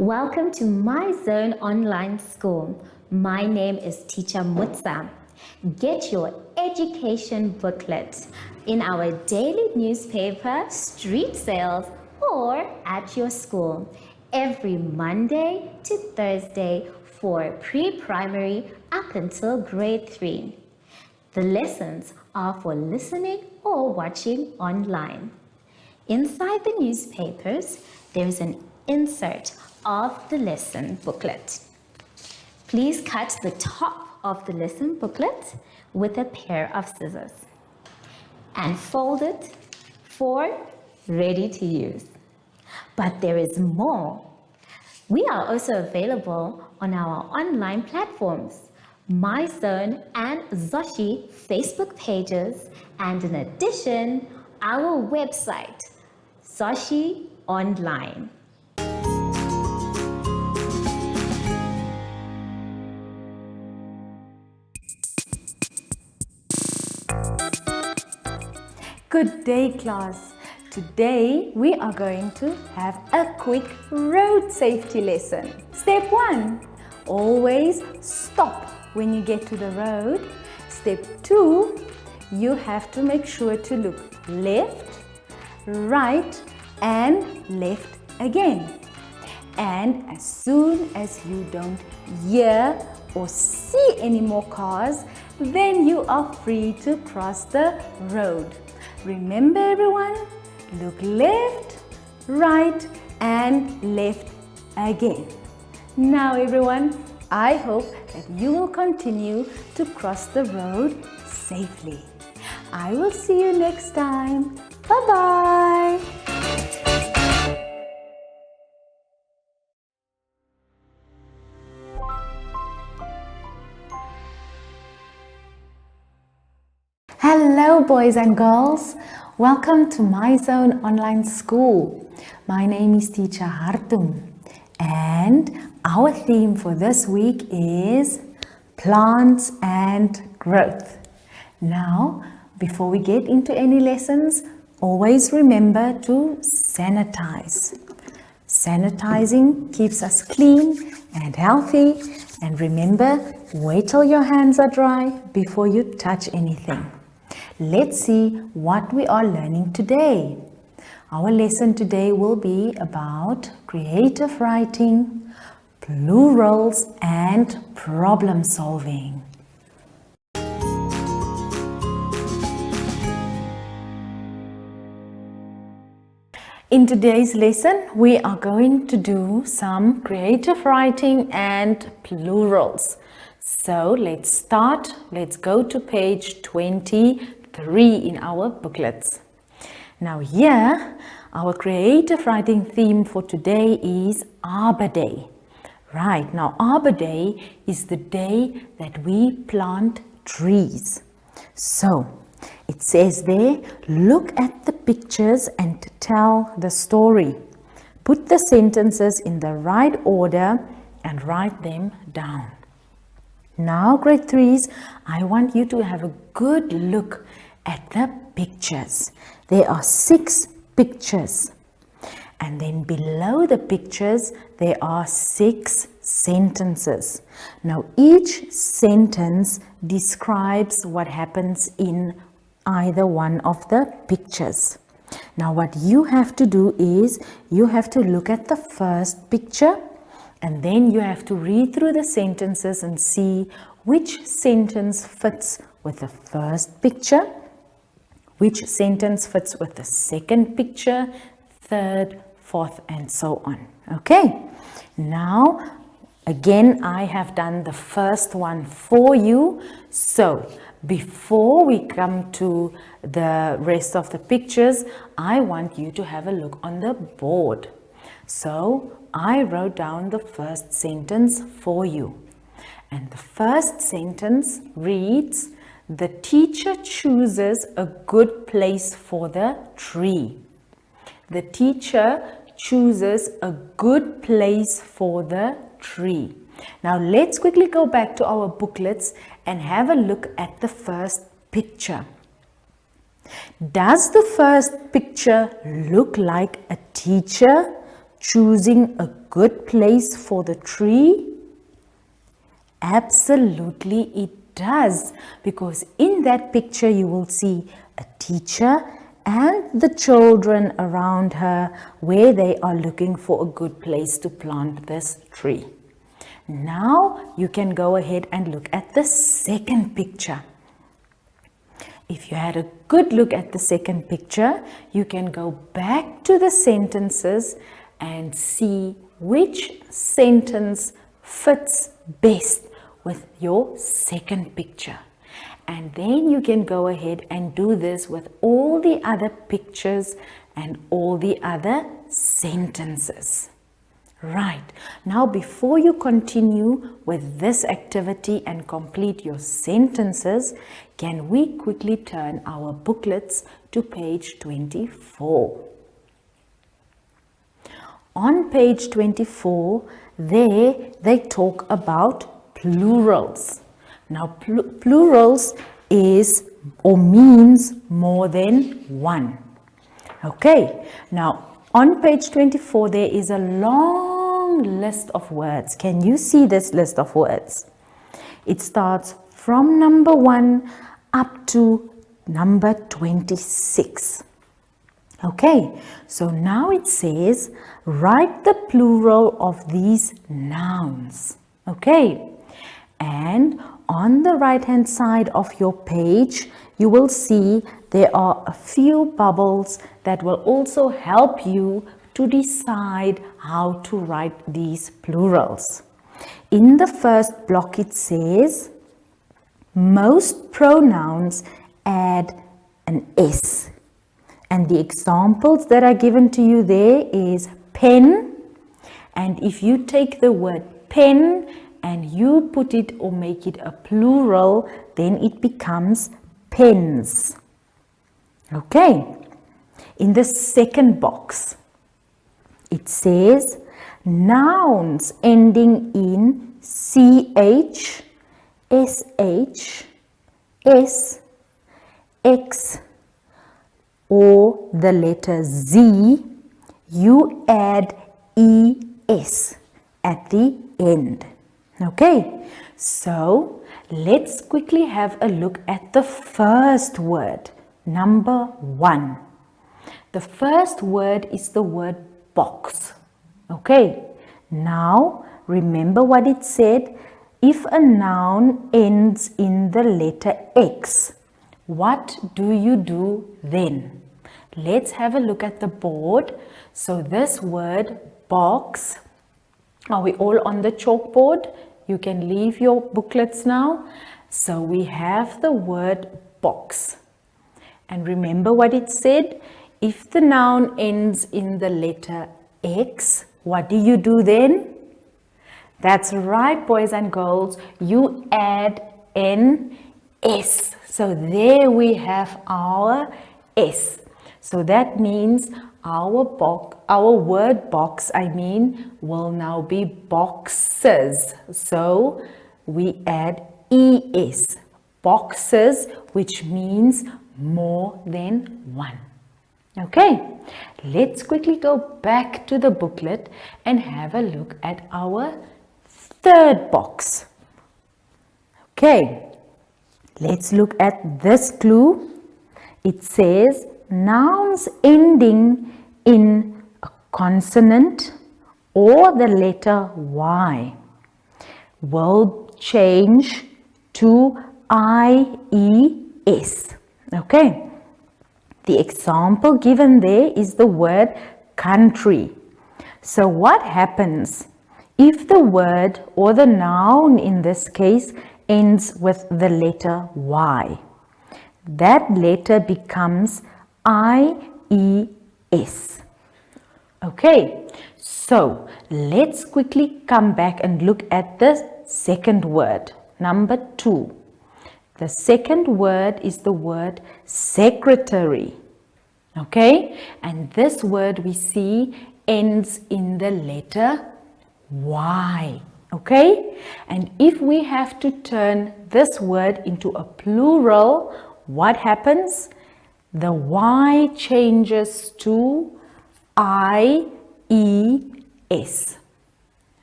Welcome to My Zone Online School. My name is Teacher Mutsa. Get your education booklet in our daily newspaper, street sales, or at your school every Monday to Thursday for pre-primary up until grade 3. The lessons are for listening or watching online. Inside the newspapers, there is an insert of the lesson booklet. Please cut the top of the lesson booklet with a pair of scissors and fold it for ready to use. But there is more. We are also available on our online platforms, MyZone and Zoshi Facebook pages, and in addition, our website, Zoshi Online. Good day, class. Today we are going to have a quick road safety lesson. Step 1. Always stop when you get to the road. Step 2. You have to make sure to look left, right and left again. And as soon as you don't hear or see any more cars, then you are free to cross the road. Remember everyone, look left, right and left again. Now everyone, I hope that you will continue to cross the road safely. I will see you next time. Bye-bye. Hello boys and girls, welcome to My Zone Online School. My name is Teacher Hartum and our theme for this week is plants and growth. Now, before we get into any lessons, always remember to sanitize. Sanitizing keeps us clean and healthy, and remember, wait till your hands are dry before you touch anything. Let's see what we are learning today. Our lesson today will be about creative writing, plurals, and problem solving. In today's lesson, we are going to do some creative writing and plurals. So let's start. Let's go to page 23 in our booklets. Now here, our creative writing theme for today is Arbor Day. Right, now Arbor Day is the day that we plant trees. So, it says there, look at the pictures and tell the story. Put the sentences in the right order and write them down. Now, grade 3s, I want you to have a good look at the pictures. There are 6 pictures. And then below the pictures, there are 6 sentences. Now, each sentence describes what happens in either one of the pictures. Now, what you have to do is, you have to look at the first picture, and then you have to read through the sentences and see which sentence fits with the first picture, which sentence fits with the second picture, third, fourth, and so on. Okay, now again I have done the first one for you. So before we come to the rest of the pictures, I want you to have a look on the board. So I wrote down the first sentence for you. And the first sentence reads, the teacher chooses a good place for the tree. The teacher chooses a good place for the tree. Now let's quickly go back to our booklets and have a look at the first picture. Does the first picture look like a teacher choosing a good place for the tree? Absolutely it does, because in that picture you will see a teacher and the children around her where they are looking for a good place to plant this tree. Now you can go ahead and look at the second picture. If you had a good look at the second picture, you can go back to the sentences and see which sentence fits best with your second picture. And then you can go ahead and do this with all the other pictures and all the other sentences. Right, now before you continue with this activity and complete your sentences, can we quickly turn our booklets to page 24? On page 24, they talk about plurals. Now plurals is or means more than one. Okay, now on page 24 there is a long list of words. Can you see this list of words? It starts from number 1 up to number 26. Okay, so now it says write the plural of these nouns. Okay, and on the right hand side of your page you will see there are a few bubbles that will also help you to decide how to write these plurals. In the first block it says most pronouns add an S. And the examples that are given to you there is pen. And if you take the word pen and you put it or make it a plural, then it becomes pens. Okay. In the second box, it says nouns ending in CH, SH, S, X, or the letter Z, you add ES at the end. Okay, so let's quickly have a look at the first word, number 1. The first word is the word box. Okay, now remember what it said. If a noun ends in the letter X, what do you do then? Let's have a look at the board. So this word box, are we all on the chalkboard? You can leave your booklets now. So we have the word box. And remember what it said? If the noun ends in the letter X, what do you do then? That's right, boys and girls. You add an S. So there we have our S. So that means our word box, will now be boxes. So we add ES, boxes, which means more than one. Okay, let's quickly go back to the booklet and have a look at our third box. Okay, let's look at this clue. It says nouns ending in a consonant or the letter Y will change to IES. Okay, the example given there is the word country. So what happens if the word or the noun in this case ends with the letter Y? That letter becomes IES. Okay, so let's quickly come back and look at the second word, number 2. The second word is the word secretary. Okay, and this word we see ends in the letter Y. Okay, and if we have to turn this word into a plural, what happens? The Y changes to IE.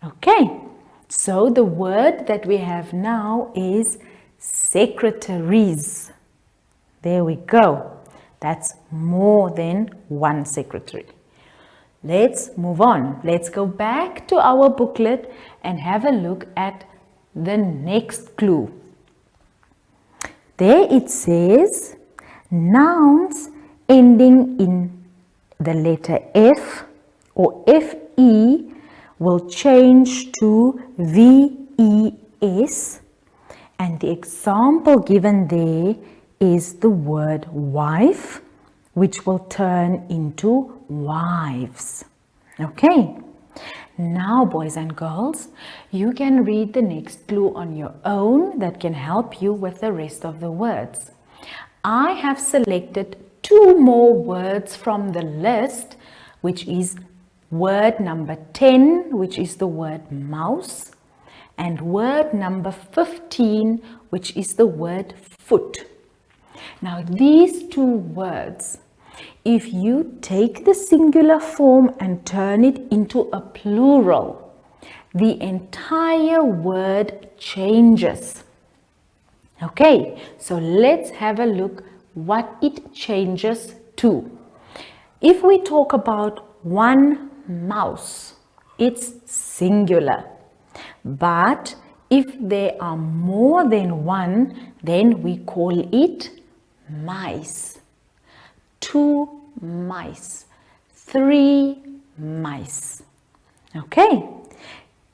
Okay, so the word that we have now is secretaries. There we go. That's more than one secretary. Let's move on. Let's go back to our booklet and have a look at the next clue. There it says, nouns ending in the letter F or FE will change to VES, and the example given there is the word wife, which will turn into wives. Okay, now boys and girls, you can read the next clue on your own that can help you with the rest of the words. I have selected 2 more words from the list, which is word number 10, which is the word mouse, and word number 15, which is the word foot. Now these 2 words, if you take the singular form and turn it into a plural, the entire word changes. Okay, so let's have a look what it changes to. If we talk about one mouse, it's singular. But if there are more than one, then we call it mice. 2 mice, 3 mice. Okay,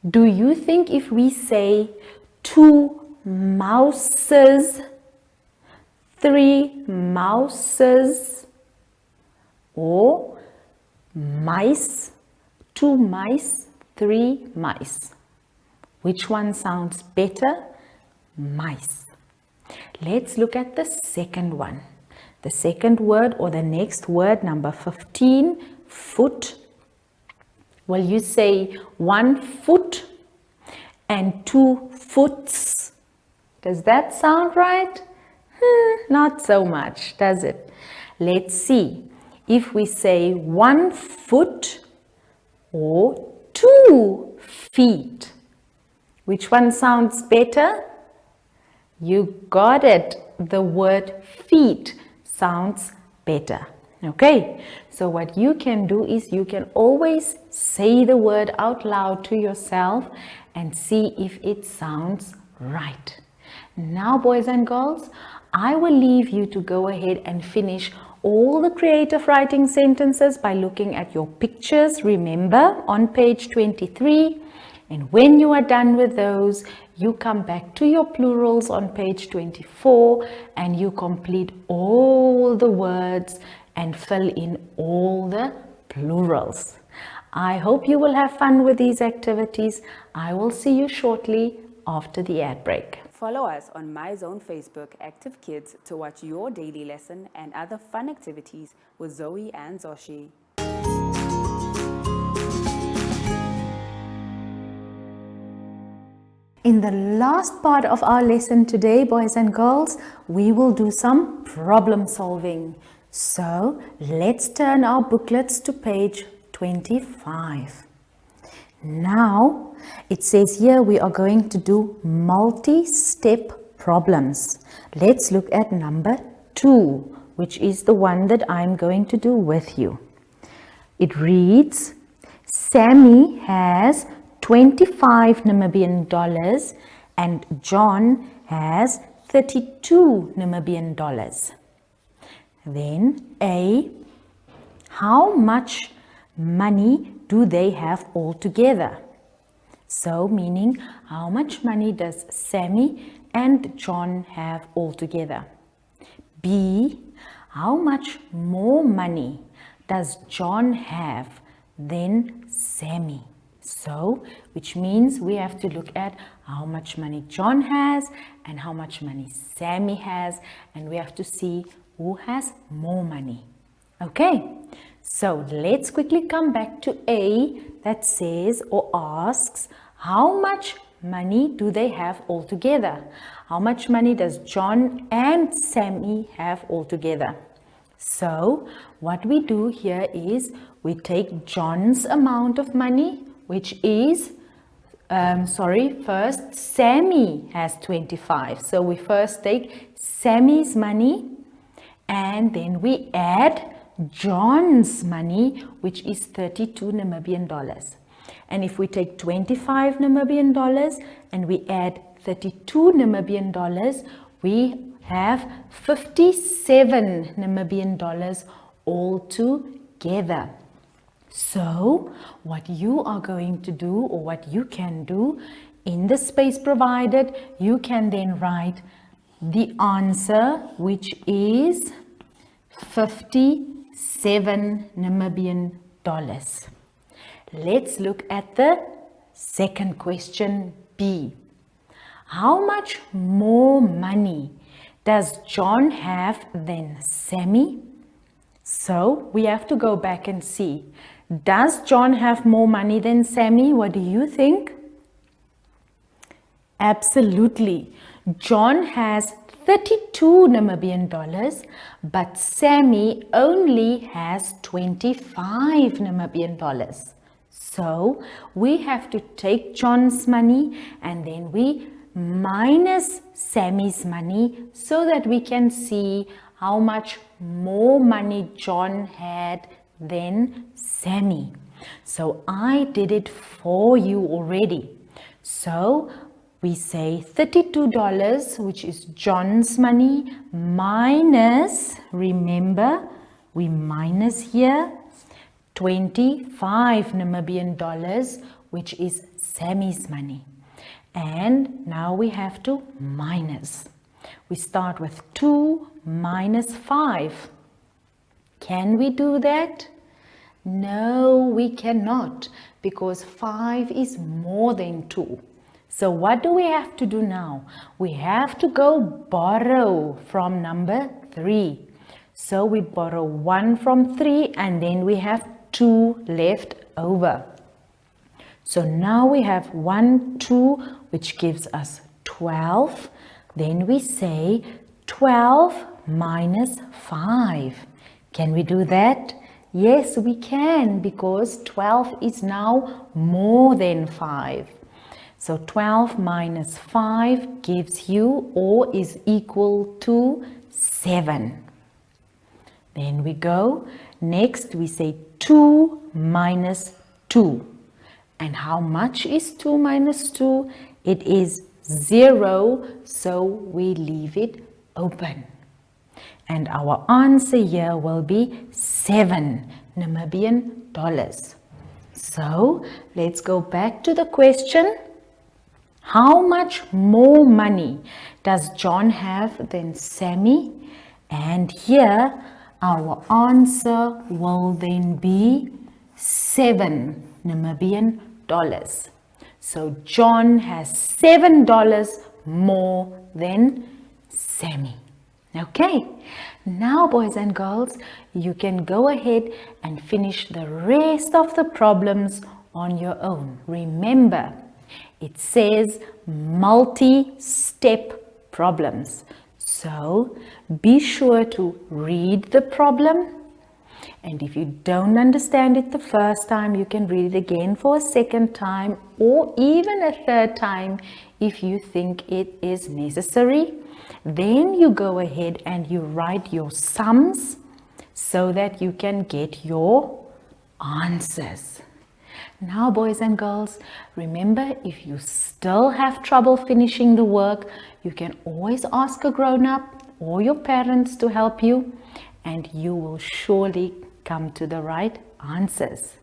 do you think if we say 2 mouses, 3 mouses, or mice, 2 mice, 3 mice, which one sounds better? Mice. Let's look at the second one. The second word, or the next word, number 15, foot. Will you say 1 foot and 2 foots? Does that sound right? Not so much, does it? Let's see. If we say 1 foot or 2 feet, which one sounds better? You got it. The word feet sounds better. Okay, so what you can do is you can always say the word out loud to yourself and see if it sounds right. Now, boys and girls, I will leave you to go ahead and finish all the creative writing sentences by looking at your pictures, remember, on page 23. And when you are done with those, you come back to your plurals on page 24 and you complete all the words and fill in all the plurals. I hope you will have fun with these activities. I will see you shortly after the ad break. Follow us on My Zone Facebook Active Kids to watch your daily lesson and other fun activities with Zoe and Zoshi. In the last part of our lesson today, boys and girls, we will do some problem solving. So let's turn our booklets to page 25. Now it says here we are going to do multi-step problems. Let's look at number 2, which is the one that I'm going to do with you. It reads, Sammy has 25 Namibian dollars and John has 32 Namibian dollars. Then A, how much money do they have altogether? So meaning how much money does Sammy and John have altogether? B, how much more money does John have than Sammy? So, which means we have to look at how much money John has and how much money Sammy has, and we have to see who has more money. Okay, so let's quickly come back to A that says or asks, how much money do they have altogether? How much money does John and Sammy have altogether? So what we do here is we take John's amount of money, which is, first Sammy has 25. So we first take Sammy's money and then we add John's money, which is 32 Namibian dollars. And if we take 25 Namibian dollars and we add 32 Namibian dollars, we have 57 Namibian dollars all together. So what you are going to do, or what you can do in the space provided, you can then write the answer, which is 57 Namibian dollars. Let's look at the second question, B. How much more money does John have than Sammy? So we have to go back and see. Does John have more money than Sammy? What do you think? Absolutely. John has 32 Namibian dollars, but Sammy only has 25 Namibian dollars. So we have to take John's money and then we minus Sammy's money so that we can see how much more money John had than Sammy. So I did it for you already. So we say $32, which is John's money, minus, remember, we minus here, 25 Namibian dollars, which is Sammy's money. And now we have to minus. We start with 2 minus 5. Can we do that? No, we cannot, because 5 is more than 2. So what do we have to do now? We have to go borrow from number 3. So we borrow 1 from 3 and then we have 2 left over. So now we have 1, 2, which gives us 12. Then we say 12 minus 5. Can we do that? Yes, we can, because 12 is now more than 5. So 12 minus 5 gives you, or is equal to, 7. Then we go. Next we say 2 minus 2. And how much is 2 minus 2? It is 0, so we leave it open. And our answer here will be 7 Namibian dollars. So let's go back to the question. How much more money does John have than Sammy? And here our answer will then be 7 Namibian dollars. So John has $7 more than Sammy. Okay, now boys and girls, you can go ahead and finish the rest of the problems on your own. Remember, it says multi-step problems. So be sure to read the problem. And if you don't understand it the first time, you can read it again for a second time or even a third time if you think it is necessary. Then you go ahead and you write your sums so that you can get your answers. Now, boys and girls, remember, if you still have trouble finishing the work, you can always ask a grown-up or your parents to help you, and you will surely come to the right answers.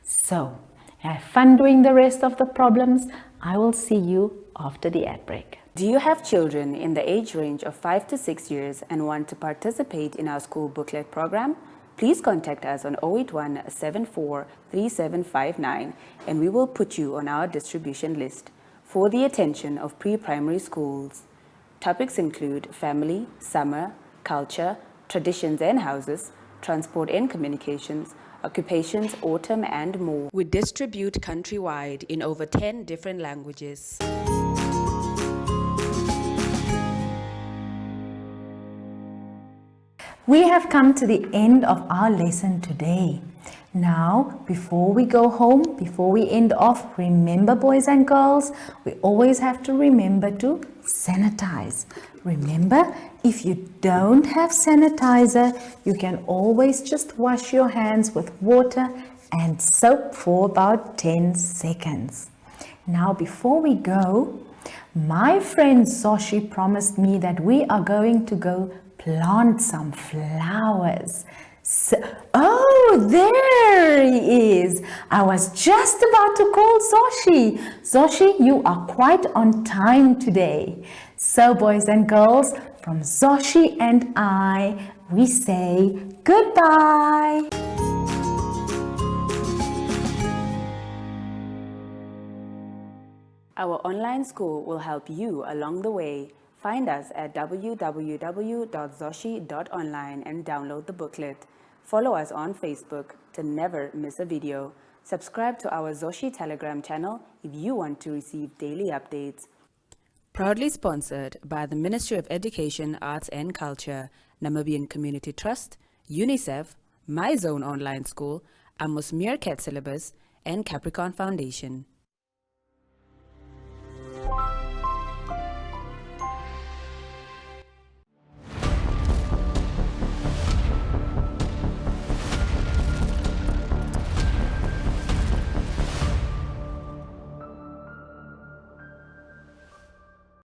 So, have fun doing the rest of the problems. I will see you after the ad break. Do you have children in the age range of 5 to 6 years and want to participate in our school booklet program? Please contact us on 081 74 3759 and we will put you on our distribution list for the attention of pre-primary schools. Topics include family, summer, culture, traditions and houses, transport and communications, occupations, autumn and more. We distribute countrywide in over 10 different languages. We have come to the end of our lesson today. Now, before we go home, before we end off, remember, boys and girls, we always have to remember to sanitize. Remember, if you don't have sanitizer, you can always just wash your hands with water and soap for about 10 seconds. Now, before we go, my friend Zoshi promised me that we are going to go plant some flowers. Oh, there he is. I was just about to call Zoshi. Zoshi, you are quite on time today. So, boys and girls, from Zoshi and I, we say goodbye. Our online school will help you along the way. Find us at www.zoshi.online and download the booklet. Follow us on Facebook to never miss a video. Subscribe to our Zoshi Telegram channel if you want to receive daily updates. Proudly sponsored by the Ministry of Education, Arts and Culture, Namibian Community Trust, UNICEF, My Zone Online School, Amos Meerkat Syllabus, and Capricorn Foundation.